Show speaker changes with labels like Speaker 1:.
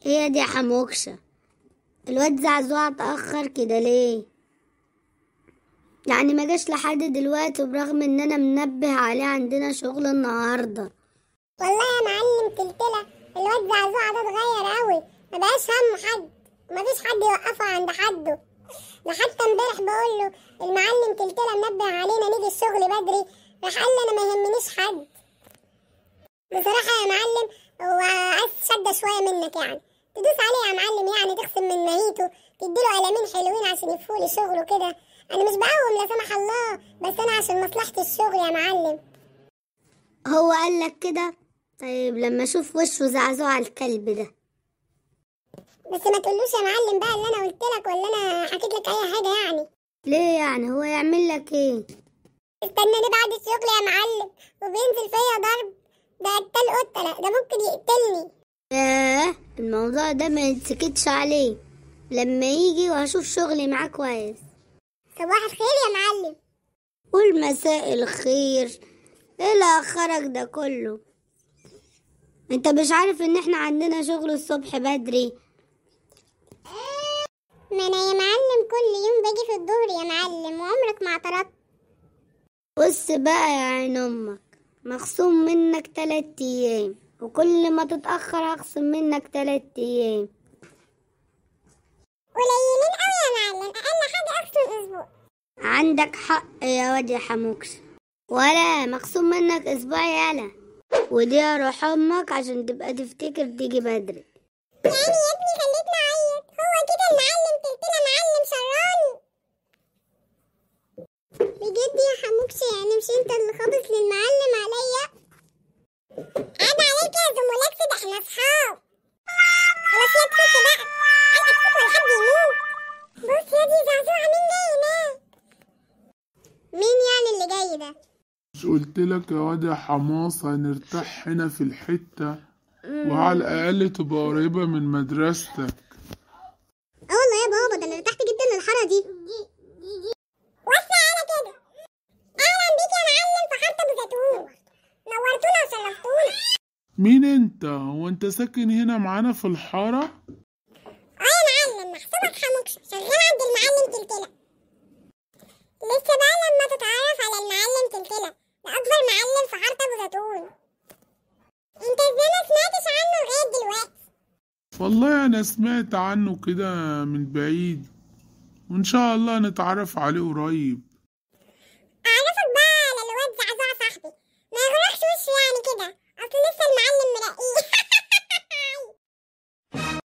Speaker 1: هي دي حموكشة. الواد زعزوع اتأخر كده ليه؟ يعني ما جاش لحد دلوقتي برغم ان انا منبه عليه عندنا شغل النهارده.
Speaker 2: والله يا معلم تلتلة، الواد زعزوع ده اتغير قوي، ما بقاش هم حد، مفيش حد يوقفه عند حده. ده حتى امبارح بقول له المعلم تلتلة منبه علينا نيجي الشغل بدري، راح قال لي انا ما يهمنيش حد. بصراحة يا معلم هو عايز شدة شوية منك، يعني تدوس عليه يا معلم، يعني تخصم من ماهيته، تديله قلمين حلوين عشان يفولي شغله كده. انا مش بقوم لا سمح الله، بس انا عشان مصلحة الشغل يا معلم.
Speaker 1: هو قالك كده؟ طيب لما اشوف وشه زعزوع الكلب ده.
Speaker 2: بس ما تقولوش يا معلم بقى اللي انا قلت لك ولا انا حكيت لك اي حاجة يعني.
Speaker 1: ليه يعني؟ هو يعمل لك ايه؟
Speaker 2: استناني بعد الشغل يا معلم، وبينزل فيا ضرب، ده قتال قتلة، ده ممكن يقتلني.
Speaker 1: ياه، الموضوع ده ما يتسكتش عليه، لما يجي وهشوف شغلي معاه كويس.
Speaker 2: صباح الخير يا معلم.
Speaker 1: قول مساء الخير. ايه اللي اخرك ده كله؟ انت مش عارف ان احنا عندنا شغل الصبح بدري؟
Speaker 2: ما انا يا معلم كل يوم باجي في الظهر يا معلم، وعمرك ما اعترضت.
Speaker 1: بص بقى يا عين امك، مخصوم منك 3 ايام، وكل ما تتأخر هخصم منك 3 ايام.
Speaker 2: قليلين قوي يا معلم، اقل حاجة اخصم اسبوع.
Speaker 1: عندك حق يا واد يا حموكش، ولا مخصوم منك اسبوع يالا، ودي اروح امك عشان تبقى تفتكر تيجي بدري.
Speaker 2: يعني يا ابني خليتني اعيط، هو كده المعلم تلتنا معلم شراني بجد يا حموكشي؟ يعني مش انت اللي خابط للمعلم عليا؟ عيب عليك يا زملاكسي، ده احنا اصحاب. خلاص يا تفوت بقى، عايزك تفوت ولا حد يموت. بص يا دي زعزوعة، مين جاي هناك؟ مين يعني اللي جاي ده؟
Speaker 3: مش قلتلك يا واد يا حماصة هنرتاح هنا في الحتة، وعلى الأقل تبقى قريبة من مدرستك.
Speaker 2: اه والله يا بابا، ده انا ارتحت جدا للحارة دي. وسع على كده. اهلا بيك يا معلم في حارة ابو زيتون، نورتونا وشرفتونا.
Speaker 3: مين انت؟ هو انت ساكن هنا معانا في الحارة؟
Speaker 2: اه يا معلم، محسوبك حموكش شغال عند المعلم تلتلة. لسه بقى لما تتعرف على المعلم تلتلة، ده اكبر معلم في حارة ابو زيتون. انت ازاي ما سمعتش عنه لغاية دلوقتي؟
Speaker 3: والله أنا سمعت عنه كده من بعيد، وإن شاء الله نتعرف عليه قريب.